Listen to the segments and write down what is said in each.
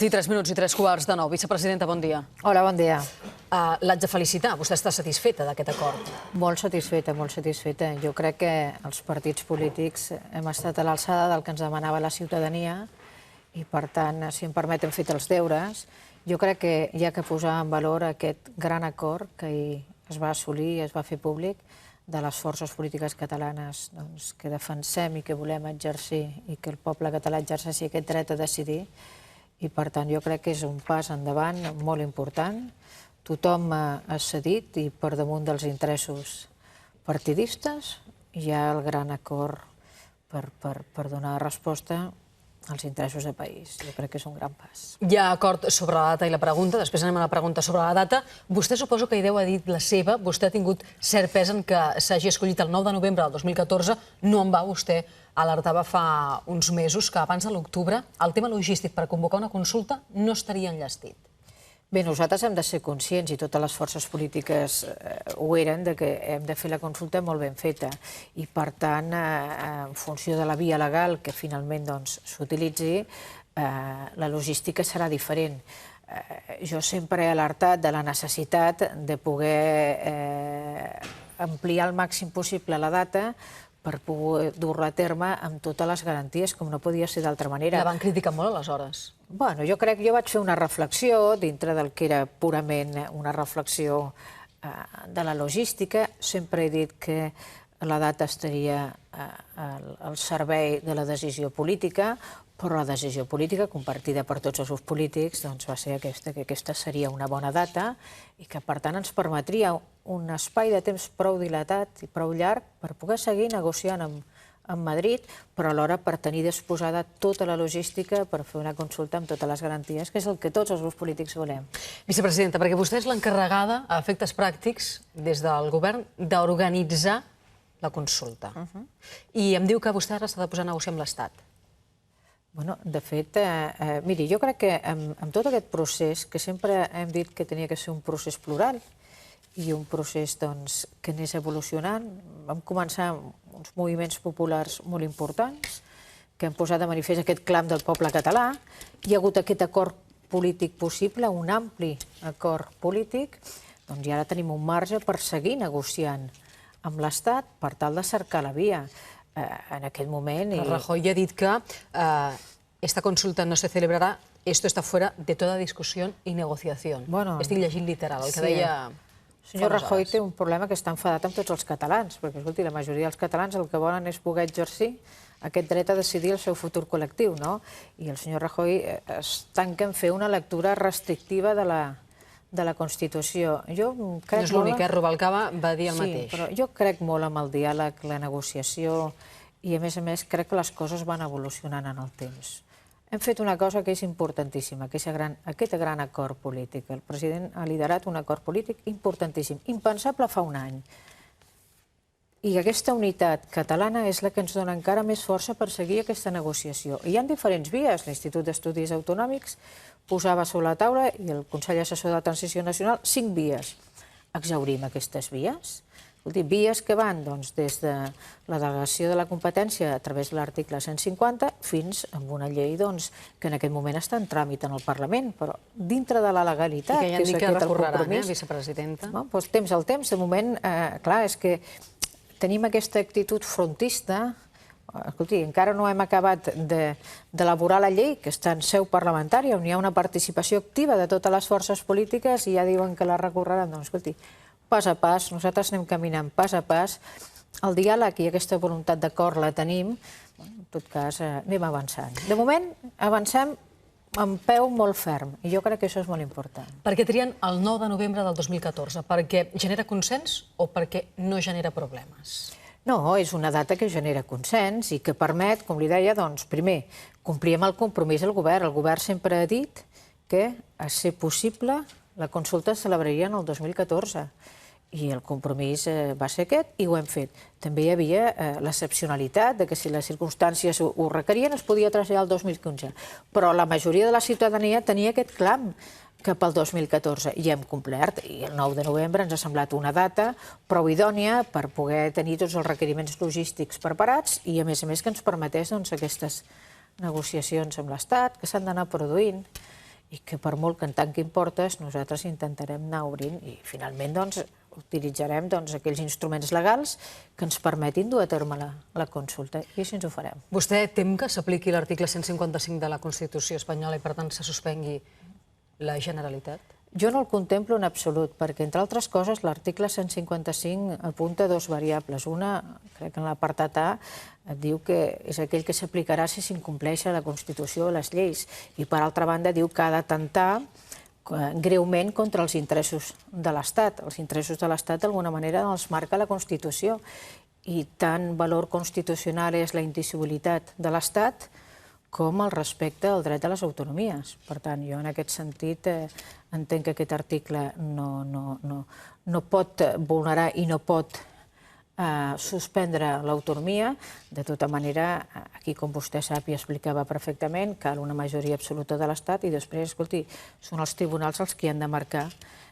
23 minuts i 3 quarts de 9. Vicepresidenta, bon dia. Hola, bon dia. L'haig de felicitar. Vostè està satisfeta d'aquest acord? Molt satisfeta, molt satisfeta. Jo crec que els partits polítics hem estat a l'alçada del que ens demanava la ciutadania i, per tant, si em permet, hem fet els deures. Jo crec que hi ha que posar en valor aquest gran acord que ahir es va assolir i es va fer públic de les forces polítiques catalanes que defensem i que volem exercir i que el poble català exerceixi aquest dret a decidir. I, per tant, jo crec que és un pas endavant molt important. Tothom ha cedit i per damunt dels interessos partidistes hi ha el gran acord per donar resposta als interessos de país. Jo crec que és un gran pas. Hi ha acord sobre la data i la pregunta. Després anem a la pregunta sobre la data. Vostè suposo que Ideu ha dit la seva. Vostè ha tingut cert pes en que s'hagi escollit el 9 de novembre del 2014. No en va. Vostè alertava fa uns mesos que abans de l'octubre el tema logístic per convocar una consulta no estaria enllestit. Bé, nosaltres hem de ser conscients, i totes les forces polítiques ho eren, que hem de fer la consulta molt ben feta. I, per tant, en funció de la via legal que finalment s'utilitzi, la logística serà diferent. Jo sempre he alertat de la necessitat de poder ampliar al màxim possible la data per poder dur-la a terme amb totes les garanties, com no podia ser d'altra manera. La van criticar molt, aleshores? Bueno, jo crec que jo vaig fer una reflexió dintre del que era purament una reflexió de la logística. Sempre he dit que la data estaria al servei de la decisió política, però la decisió política, compartida per tots els grups polítics, va ser aquesta, que aquesta seria una bona data i que, per tant, ens permetria un espai de temps prou dilatat i prou llarg per poder seguir negociant amb Madrid, però alhora per tenir disposada tota la logística per fer una consulta amb totes les garanties, que és el que tots els grups polítics volem. Vicepresidenta, perquè vostè és l'encarregada, a efectes pràctics, des del govern, d'organitzar la consulta. I em diu que vostè ara s'ha de posar a negociar amb l'Estat. Bueno, de fet, miri, jo crec que amb tot aquest procés, que sempre hem dit que tenia que ser un procés plural i un procés que anés evolucionant, vam començar uns moviments populars molt importants que han posat de manifest aquest clam del poble català. Hi ha hagut aquest acord polític possible, un ampli acord polític, i ara tenim un marge per seguir negociant amb l'Estat per tal de cercar la via. En aquest moment... Rajoy ha dit que esta consulta no se celebrará, esto está fuera de toda discusión y negociación. Estic llegint literal, el que deia... El senyor Rajoy té un problema que està enfadat amb tots els catalans, perquè, escolti, la majoria dels catalans el que volen és poder exercir aquest dret a decidir el seu futur col·lectiu, no? I el senyor Rajoy es tanca en fer una lectura restrictiva de la Constitució. No és l'únic, Rubalcaba va dir el mateix. Sí, però jo crec molt en el diàleg, la negociació, i a més crec que les coses van evolucionant en el temps. Hem fet una cosa que és importantíssima, que és aquest gran acord polític. El president ha liderat un acord polític importantíssim, impensable fa un any. I aquesta unitat catalana és la que ens dona encara més força per seguir aquesta negociació. I hi ha diferents vies. L'Institut d'Estudis Autonòmics posava sobre la taula, i el Consell Assessor de la Transició Nacional, 5 vies. Exhaurim aquestes vies. Vies que van des de la delegació de la competència a través de l'article 150 fins a una llei que en aquest moment està en tràmit en el Parlament, però dintre de la legalitat, que ja han dit que recorreran, vicepresidenta. Temps al temps. De moment, clar, és que tenim aquesta actitud frontista. Escolti, encara no hem acabat d'elaborar la llei, que està en seu parlamentària, on hi ha una participació activa de totes les forces polítiques i ja diuen que la recorreran. Doncs, escolti, pas a pas, nosaltres anem caminant pas a pas. El diàleg i aquesta voluntat d'acord la tenim. En tot cas, anem avançant. De moment, avancem amb peu molt ferm, i jo crec que això és molt important. Per què trien el 9 de novembre del 2014? Perquè genera consens o perquè no genera problemes? No, és una data que genera consens i que permet, com li deia, primer, complir amb el compromís del govern. El govern sempre ha dit que, a ser possible, la consulta es celebraria en el 2014. I el compromís va ser aquest i ho hem fet. També hi havia l'excepcionalitat que si les circumstàncies ho requerien es podia traslladar al 2015. Però la majoria de la ciutadania tenia aquest clam cap al 2014 i hem complert. I el 9 de novembre ens ha semblat una data prou idònia per poder tenir tots els requeriments logístics preparats i, a més que ens permetés aquestes negociacions amb l'Estat que s'han d'anar produint i que per molt que en tanquin portes, nosaltres intentarem anar obrint i finalment utilitzarem aquells instruments legals que ens permetin dur a terme la consulta i així ens ho farem. Vostè tem que s'apliqui l'article 155 de la Constitució espanyola i per tant se suspengui la Generalitat? Jo no el contemplo en absolut, perquè, entre altres coses, l'article 155 apunta dues variables. Una, crec que en l'apartat A, et diu que és aquell que s'aplicarà si s'incompleix la Constitució o les lleis. I, per altra banda, diu que ha d'atemptar greument contra els interessos de l'Estat. Els interessos de l'Estat, d'alguna manera, els marca la Constitució. I tant valor constitucional és la indissolubilitat de l'Estat com el respecte al dret a les autonomies. Per tant, jo en aquest sentit entenc que aquest article no pot vulnerar i no pot suspendre l'autonomia. De tota manera, aquí, com vostè sap i explicava perfectament, cal una majoria absoluta de l'Estat i després, escolti, són els tribunals els que han de marcar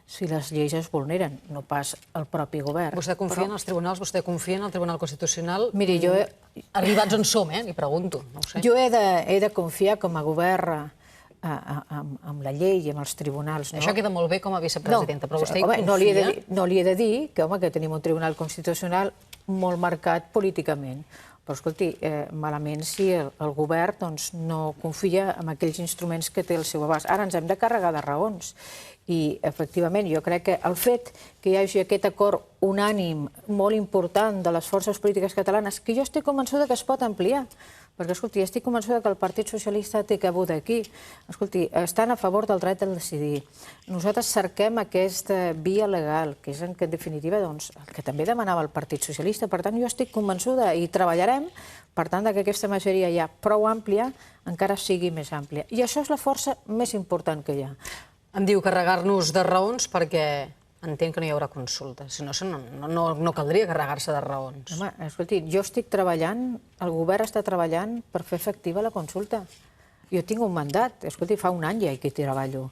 si les lleis es vulneren, no pas el propi govern. Vostè confia en els tribunals? Vostè confia en el Tribunal Constitucional? Miri, jo... Arribats on som, li pregunto, no ho sé. Jo he de confiar com a govern amb la llei i amb els tribunals. Això queda molt bé com a vicepresidenta, però vostè hi confia? No li he de dir que tenim un Tribunal Constitucional molt marcat políticament. Però, escolti, malament si el govern no confia en aquells instruments que té al seu abast. Ara ens hem de carregar de raons. I, efectivament, jo crec que el fet que hi hagi aquest acord unànim molt important de les forces polítiques catalanes, que jo estic convençuda que es pot ampliar, perquè, escolti, estic convençuda que el Partit Socialista té cabuda aquí. Escolti, estan a favor del dret a decidir. Nosaltres cerquem aquesta via legal, que és, en definitiva, el que també demanava el Partit Socialista. Per tant, jo estic convençuda i treballarem per tant que aquesta majoria ja prou àmplia encara sigui més àmplia. I això és la força més important que hi ha. Em diu carregar-nos de raons perquè entenc que no hi haurà consulta. Si no, no caldria carregar-se de raons. Home, escolti, jo estic treballant, el govern està treballant per fer efectiva la consulta. Jo tinc un mandat, escolti, fa un any ja que hi treballo,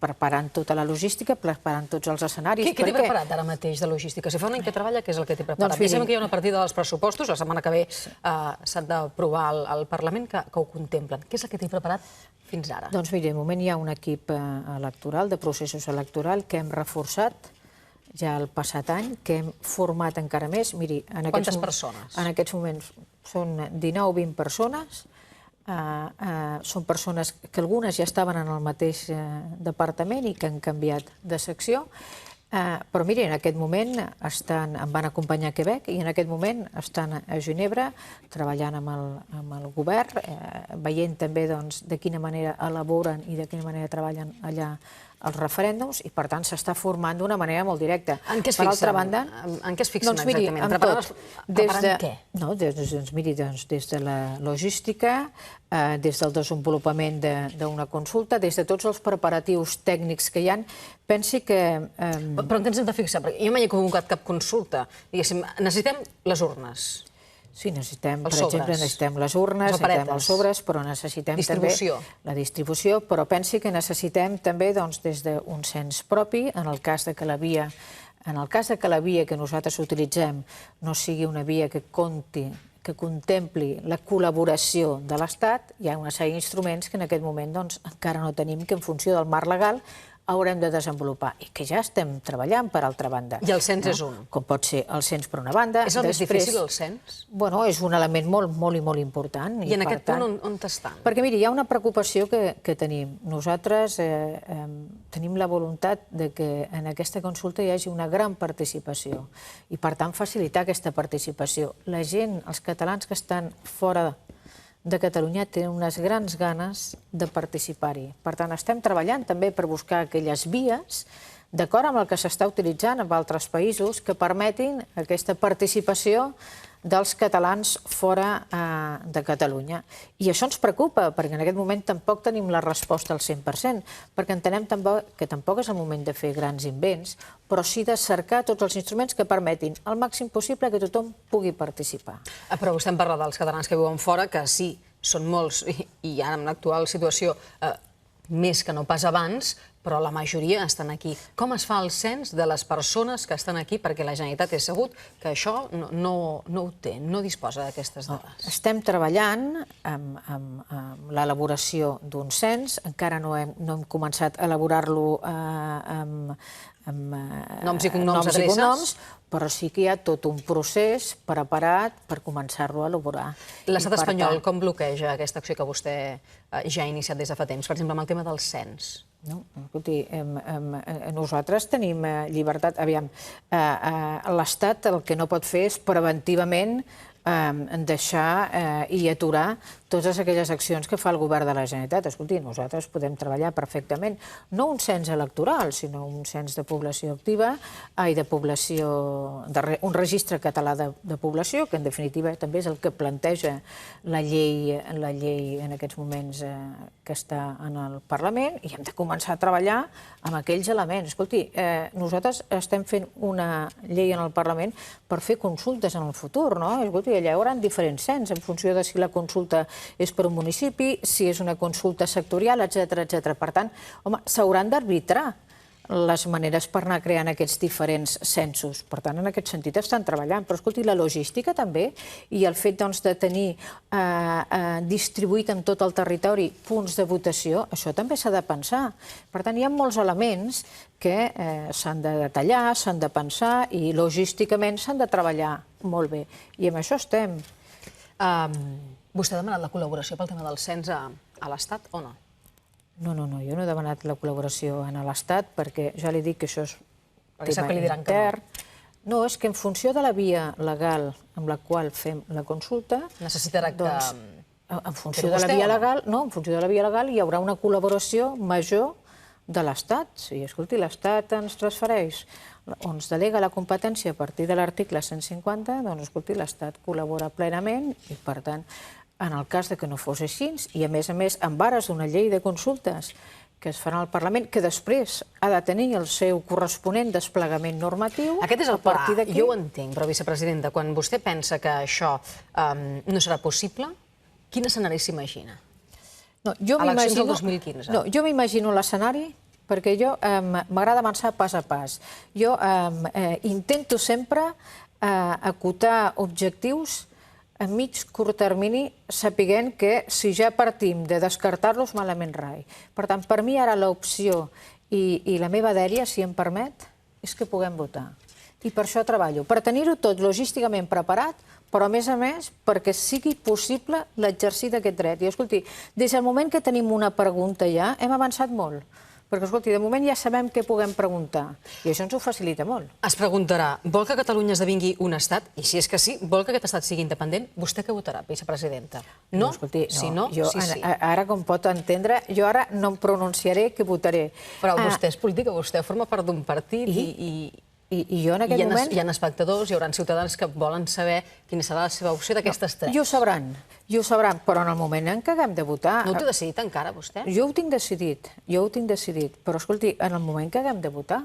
preparant tota la logística, preparant tots els escenaris. Què té preparat ara mateix de logística? Si fa un any que treballa, què és el que té preparat? Em sembla que hi ha una partida dels pressupostos, la setmana que ve s'han d'aprovar al Parlament, que ho contemplen. Què és el que té preparat fins ara? Doncs miri, de moment hi ha un equip electoral, de processos electorals, que hem reforçat ja el passat any, que hem format encara més. Miri, quantes persones? En aquests moments són 19 o 20 persones. Són persones que algunes ja estaven en el mateix departament i que han canviat de secció. Però miri, en aquest moment em van acompanyar a Quebec i en aquest moment estan a Ginebra treballant amb el govern, veient també de quina manera elaboren i de quina manera treballen allà els referèndums i, per tant, s'està formant d'una manera molt directa. En què es fixen? En què es fixen exactament? Preparant què? Doncs miri, des de la logística, des del desenvolupament d'una consulta, des de tots els preparatius tècnics que hi ha, pensi que... Però en què ens hem de fixar? Perquè jo mai he convocat cap consulta. Diguéssim, necessitem les urnes. Sí, necessitem, per exemple, necessitem les urnes, necessitem els sobres, però necessitem també la distribució, però pensi que necessitem també des d'un cens propi, en el cas que la via que nosaltres utilitzem no sigui una via que contempli la col·laboració de l'Estat, hi ha una sèrie d'instruments que en aquest moment encara no tenim, que en funció del marc legal haurem de desenvolupar i que ja estem treballant, per altra banda. I el cens és un? Com pot ser el cens per una banda. És el més difícil, el cens? Bueno, és un element molt i molt important. I en aquest punt on estan? Perquè, miri, hi ha una preocupació que tenim. Nosaltres tenim la voluntat que en aquesta consulta hi hagi una gran participació i, per tant, facilitar aquesta participació. La gent, els catalans que estan fora de Catalunya tenen unes grans ganes de participar-hi. Per tant, estem treballant també per buscar aquelles vies, d'acord amb el que s'està utilitzant en altres països, que permetin aquesta participació dels catalans fora de Catalunya. I això ens preocupa, perquè en aquest moment tampoc tenim la resposta al 100%, perquè entenem que tampoc és el moment de fer grans invents, però sí de cercar tots els instruments que permetin al màxim possible que tothom pugui participar. Però vostè em parla dels catalans que viuen fora, que sí, són molts, i ara en l'actual situació més que no pas abans, però la majoria estan aquí. Com es fa el cens de les persones que estan aquí? Perquè la Generalitat és sabut que això no ho té, no disposa d'aquestes dades. Estem treballant amb l'elaboració d'un cens, encara no hem començat a elaborar-lo amb Noms i cognoms, adreces. Però sí que hi ha tot un procés preparat per començar-lo a elaborar. L'estat espanyol com bloqueja aquesta acció que vostè ja ha iniciat des de fa temps? Per exemple, amb el tema del cens. No, escolti, nosaltres tenim llibertat. Aviam, l'Estat el que no pot fer és preventivament deixar i aturar totes aquelles accions que fa el govern de la Generalitat. Escolti, nosaltres podem treballar perfectament, no un cens electoral, sinó un cens de població activa, de població, un registre català de població, que en definitiva també és el que planteja la llei en aquests moments que està en el Parlament, i hem de començar a treballar amb aquells elements. Escolti, nosaltres estem fent una llei en el Parlament per fer consultes en el futur, no? Escolti, allà hi haurà diferents cens en funció de si la consulta és per un municipi, si és una consulta sectorial, etc. Per tant, home, s'hauran d'arbitrar les maneres per anar creant aquests diferents censos. Per tant, en aquest sentit estan treballant. Però, escolti, la logística també, i el fet de tenir distribuït en tot el territori punts de votació, això també s'ha de pensar. Per tant, hi ha molts elements que s'han de detallar, s'han de pensar, i logísticament s'han de treballar molt bé. I amb això estem. Vostè ha demanat la col·laboració pel tema del cens a l'Estat o no? No, jo no he demanat la col·laboració a l'Estat perquè ja li dic que això és tema intern. No, és que en funció de la via legal amb la qual fem la consulta... Necessitarà que... En funció de la via legal, no, en funció de la via legal hi haurà una col·laboració major de l'Estat. Si, escolti, l'Estat ens transfereix o ens delega la competència a partir de l'article 150, doncs, escolti, l'Estat col·labora plenament i, per tant, en el cas que no fos així, i a més, en ares d'una llei de consultes que es farà al Parlament, que després ha de tenir el seu corresponent desplegament normatiu... Aquest és el pla, jo ho entenc, però, vicepresidenta, quan vostè pensa que això no serà possible, quin escenari s'imagina? Eleccions del 2015. No, jo m'imagino l'escenari perquè jo m'agrada avançar pas a pas. Jo intento sempre acotar objectius a mig curt termini, sapiguent que si ja partim de descartar-los, malament rai. Per tant, per mi ara l'opció i la meva dèria, si em permet, és que puguem votar. I per això treballo, per tenir-ho tot logísticament preparat, però a més, perquè sigui possible l'exercici d'aquest dret. I, escolti, des del moment que tenim una pregunta ja, hem avançat molt. Perquè, escolti, de moment ja sabem què puguem preguntar. I això ens ho facilita molt. Es preguntarà, vol que Catalunya esdevingui un estat? I si és que sí, vol que aquest estat sigui independent? Vostè què votarà, vicepresidenta? No? Escolti, si no, sí. Ara, com pot entendre, jo ara no em pronunciaré què votaré. Però vostè és política, vostè forma part d'un partit i jo en aquest moment... Hi ha espectadors, hi haurà ciutadans que volen saber quina serà la seva opció d'aquestes tres. I ho sabran, però en el moment en què haguem de votar... No ho té decidit encara, vostè? Jo ho tinc decidit, però escolti, en el moment que haguem de votar,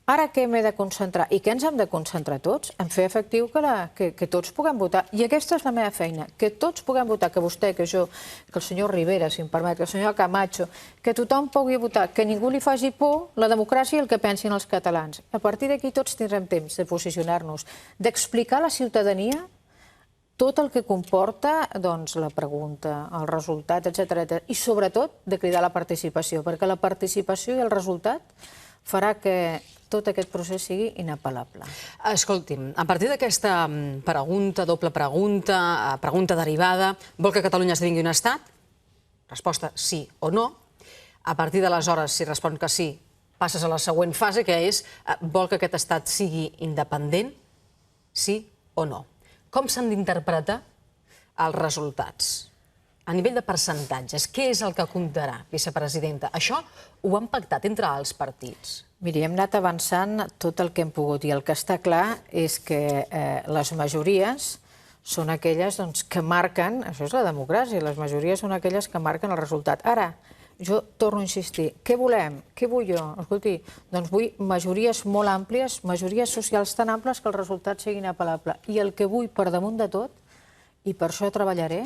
ara què m'he de concentrar, i què ens hem de concentrar tots? En fer efectiu que tots puguem votar. I aquesta és la meva feina, que tots puguem votar, que vostè, que jo, que el senyor Rivera, si em permet, que el senyor Camacho, que tothom pugui votar, que ningú li faci por la democràcia i el que pensin els catalans. A partir d'aquí tots tindrem temps de posicionar-nos, d'explicar a la ciutadania tot el que comporta la pregunta, el resultat, etc. I sobretot de cridar la participació, perquè la participació i el resultat farà que tot aquest procés sigui inapel·lable. Escolti'm, a partir d'aquesta pregunta, doble pregunta, pregunta derivada, vol que Catalunya esdevingui un estat? Resposta sí o no. A partir d'aleshores, si respon que sí, passes a la següent fase, que és vol que aquest estat sigui independent? Sí o no? Com s'han d'interpretar els resultats? A nivell de percentatges, què és el que comptarà, vicepresidenta? Això ho han pactat entre els partits. Miri, hem anat avançant tot el que hem pogut i el que està clar és que les majories són aquelles que marquen, això és la democràcia, les majories són aquelles que marquen el resultat. Ara, jo torno a insistir, què volem? Què vull jo? Escolti, doncs vull majories molt àmplies, majories socials tan àmplies que el resultat sigui inapel·lable. I el que vull per damunt de tot, i per això treballaré,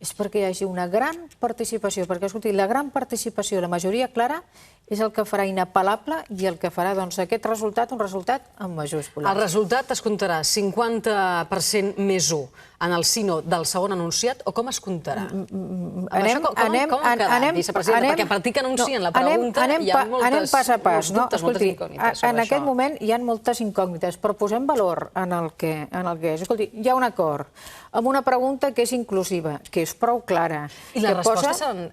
és perquè hi hagi una gran participació, perquè, escolti, la gran participació, la majoria clara, és el que farà inapel·lable i el que farà aquest resultat un resultat amb majúscules. El resultat es comptarà 50% més 1 en el sí no del segon enunciat o com es comptarà? Com ha quedat, vicepresidenta? Perquè a partir que anuncien la pregunta hi ha molts dubtes, moltes incògnites. En aquest moment hi ha moltes incògnites, però posem valor en el que és. Escolti, hi ha un acord amb una pregunta que és inclusiva, que és prou clara. I les respostes seran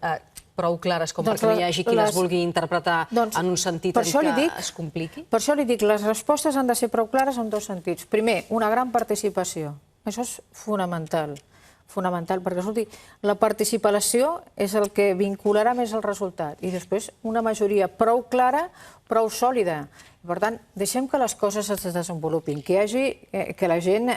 prou clares com perquè no hi hagi qui les vulgui interpretar en un sentit en què es compliqui? Per això li dic, les respostes han de ser prou clares en dos sentits. Primer, una gran participació. Això és fonamental. Fonamental, perquè, escolti, la participació és el que vincularà més el resultat. I després, una majoria prou clara, prou sòlida. Per tant, deixem que les coses es desenvolupin, que la gent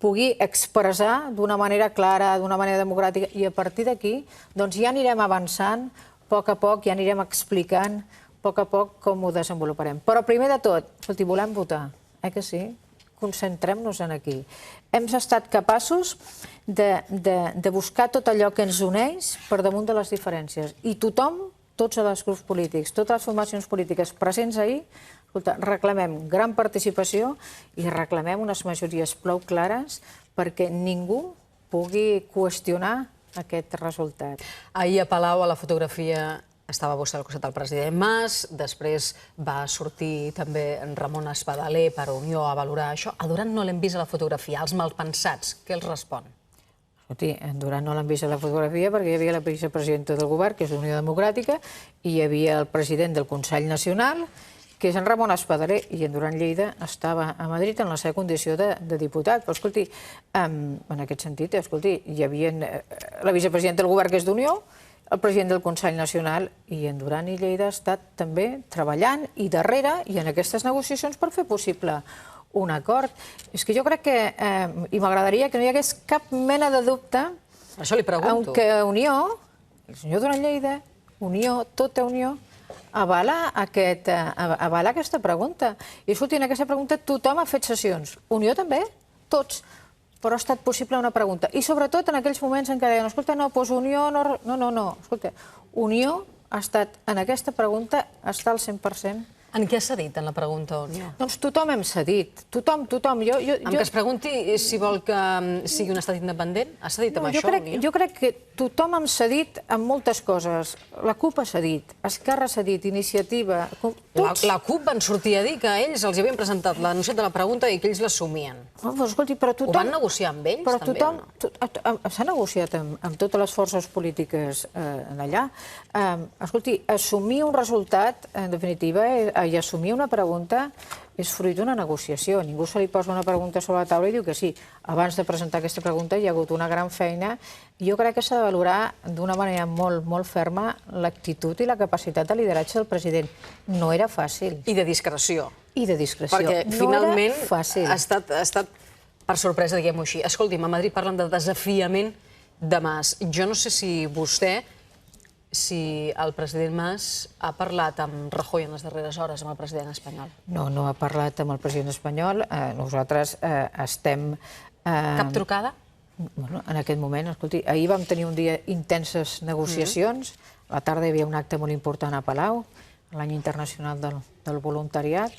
pugui expressar d'una manera clara, d'una manera democràtica, i a partir d'aquí ja anirem avançant, a poc, ja anirem explicant a poc com ho desenvoluparem. Però primer de tot, escolti, volem votar, que sí? Concentrem-nos en aquí. Hem estat capaços de buscar tot allò que ens uneix per damunt de les diferències. I tothom, tots els grups polítics, totes les formacions polítiques presents ahir, reclamem gran participació i reclamem unes majories prou clares perquè ningú pugui qüestionar aquest resultat. Ahir a Palau, a la fotografia, estava vostè al costat del president Mas, després va sortir també Ramon Espadaler per Unió a valorar això. A Duran no l'hem vist a la fotografia. Els malpensats, què els respon? Escolti, en Duran no l'han vist a la fotografia perquè hi havia la vicepresidenta del govern, que és d'Unió Democràtica, i hi havia el president del Consell Nacional, que és en Ramon Espadaler, i en Duran Lleida estava a Madrid en la seva condició de diputat. Però, escolti, en aquest sentit, hi havia la vicepresidenta del govern, que és d'Unió, el president del Consell Nacional, i en Duran i Lleida ha estat també treballant i darrere i en aquestes negociacions per fer possible un acord. És que jo crec que, i m'agradaria que no hi hagués cap mena de dubte, això li pregunto, que Unió, el senyor Duran Lleida, Unió, tota Unió, avala aquesta pregunta. I escolti, en aquesta pregunta tothom ha fet sessions. Unió també, tots. Però ha estat possible una pregunta. I sobretot en aquells moments en què deien, escolta, no, doncs Unió no... No, escolta, Unió ha estat, en aquesta pregunta, està al 100%. En què ha cedit en la pregunta, Unió? Doncs tothom hem cedit. Tothom. En què es pregunti si vol que sigui un estat independent? Ha cedit amb això, Unió? Jo crec que tothom hem cedit en moltes coses. La CUP ha cedit, Esquerra ha cedit, Iniciativa... La CUP van sortir a dir que ells els havien presentat l'anunciat de la pregunta i que ells l'assumien. Escolti, però tothom... Ho van negociar amb ells, també, o no? S'ha negociat amb totes les forces polítiques allà. Escolti, assumir un resultat, en definitiva, i assumir una pregunta és fruit d'una negociació. Ningú se li posa una pregunta sobre la taula i diu que sí. Abans de presentar aquesta pregunta hi ha hagut una gran feina i jo crec que s'ha de valorar d'una manera molt ferma l'actitud i la capacitat de lideratge del president. No era fàcil. I de discreció. I de discreció. Perquè finalment ha estat per sorpresa, diguem-ho així. Escolti'm, a Madrid parlen de desafiament de Mas. Jo no sé si vostè, si el president Mas ha parlat amb Rajoy en les darreres hores, amb el president espanyol. No, no ha parlat amb el president espanyol. Nosaltres estem... Cap trucada? En aquest moment, escolti, ahir vam tenir un dia intenses negociacions. A la tarda hi havia un acte molt important a Palau, l'any internacional del voluntariat,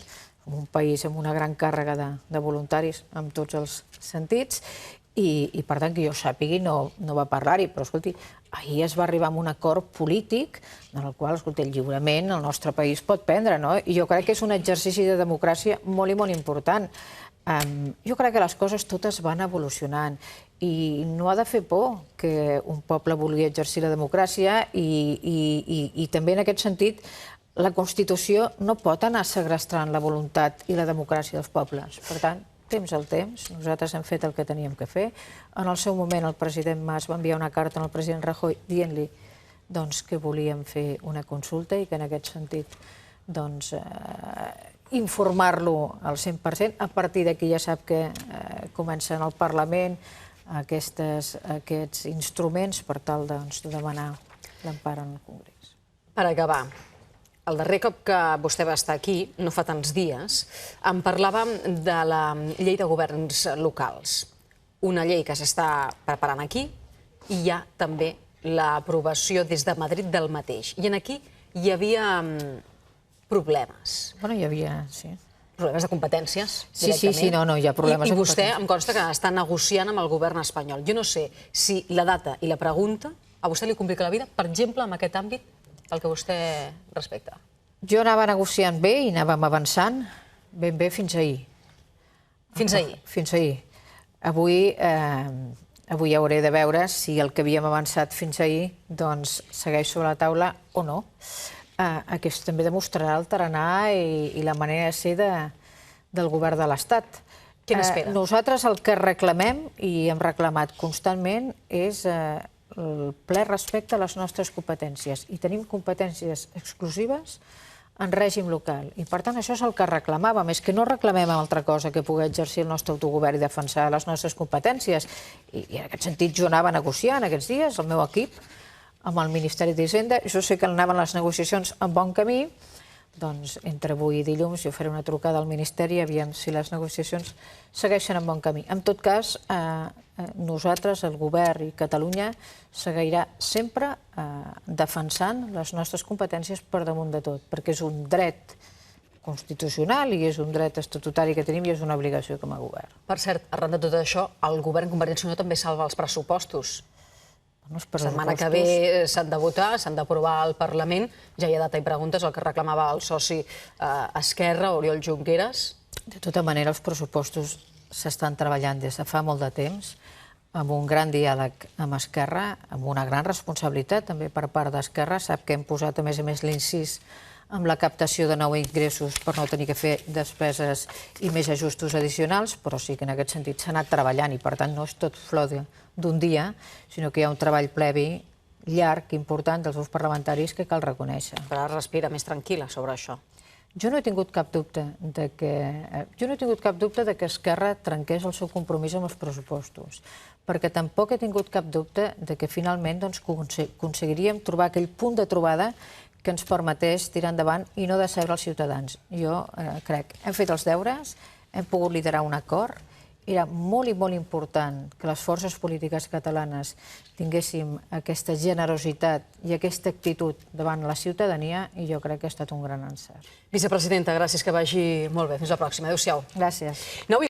un país amb una gran càrrega de voluntaris en tots els sentits, i per tant, que jo sàpigui, no va parlar-hi. Però, escolti, ahir es va arribar a un acord polític en el qual, escolti, el lliurament el nostre país pot prendre, no? I jo crec que és un exercici de democràcia molt i molt important. Jo crec que les coses totes van evolucionant i no ha de fer por que un poble vulgui exercir la democràcia i també en aquest sentit la Constitució no pot anar segrestant la voluntat i la democràcia dels pobles. Per tant, temps al temps, nosaltres hem fet el que teníem que fer. En el seu moment el president Mas va enviar una carta al president Rajoy dient-li que volíem fer una consulta i que en aquest sentit informar-lo al 100%. A partir d'aquí ja sap que comencen al Parlament aquests instruments per tal de demanar l'empara en el Congrés. Per acabar, el darrer cop que vostè va estar aquí, no fa tants dies, em parlàvem de la llei de governs locals. Una llei que s'està preparant aquí i hi ha també l'aprovació des de Madrid del mateix. I aquí hi havia problemes. Bueno, hi havia, sí. Problemes de competències, Sí, no, hi ha problemes de competències. I vostè em consta que està negociant amb el govern espanyol. Jo no sé si la data i la pregunta a vostè li complica la vida, per exemple, en aquest àmbit, el que vostè respecta. Jo anava negociant bé i anàvem avançant ben bé fins ahir. Fins ahir? Fins ahir. Avui hauré de veure si el que havíem avançat fins ahir doncs segueix sobre la taula o no. Aquest també demostrarà el tarannà i la manera de ser del govern de l'Estat. Què n'espera? Nosaltres el que reclamem, i hem reclamat constantment, és el ple respecte a les nostres competències. I tenim competències exclusives en règim local. I per tant això és el que reclamàvem, és que no reclamem altra cosa que poder exercir el nostre autogovern i defensar les nostres competències. I en aquest sentit jo anava negociant aquests dies, el meu equip, amb el Ministeri d'Hisenda. Jo sé que anaven les negociacions en bon camí, doncs entre avui i dilluns jo faré una trucada al Ministeri i aviam si les negociacions segueixen en bon camí. En tot cas, nosaltres, el govern i Catalunya, seguirà sempre defensant les nostres competències per damunt de tot, perquè és un dret constitucional i és un dret estatutari que tenim i és una obligació com a govern. Per cert, arran de tot això, el govern Convergència i Unió també salva els pressupostos. La setmana que ve s'han de votar, s'han d'aprovar al Parlament. Ja hi ha data i preguntes, el que reclamava el soci Esquerra, Oriol Junqueras. De tota manera, els pressupostos s'estan treballant des de fa molt de temps, amb un gran diàleg amb Esquerra, amb una gran responsabilitat també per part d'Esquerra. Sap que hem posat, a més, l'incís amb la captació de nous ingressos per no tenir que fer despeses i més ajustos addicionals, però sí que en aquest sentit s'ha anat treballant i, per tant, no és tot flor d'un dia, sinó que hi ha un treball previ llarg, important, dels grups parlamentaris que cal reconèixer. Però ara respira més tranquil·la sobre això. Jo no he tingut cap dubte de que Esquerra trenqués el seu compromís amb els pressupostos, perquè tampoc he tingut cap dubte de que finalment aconseguiríem trobar aquell punt de trobada que ens permetés tirar endavant i no decebre els ciutadans. Jo crec que hem fet els deures, hem pogut liderar un acord. Era molt i molt important que les forces polítiques catalanes tinguéssim aquesta generositat i aquesta actitud davant la ciutadania i jo crec que ha estat un gran encert. Vicepresidenta, gràcies, que vagi molt bé. Fins la pròxima. Adéu-siau. Gràcies.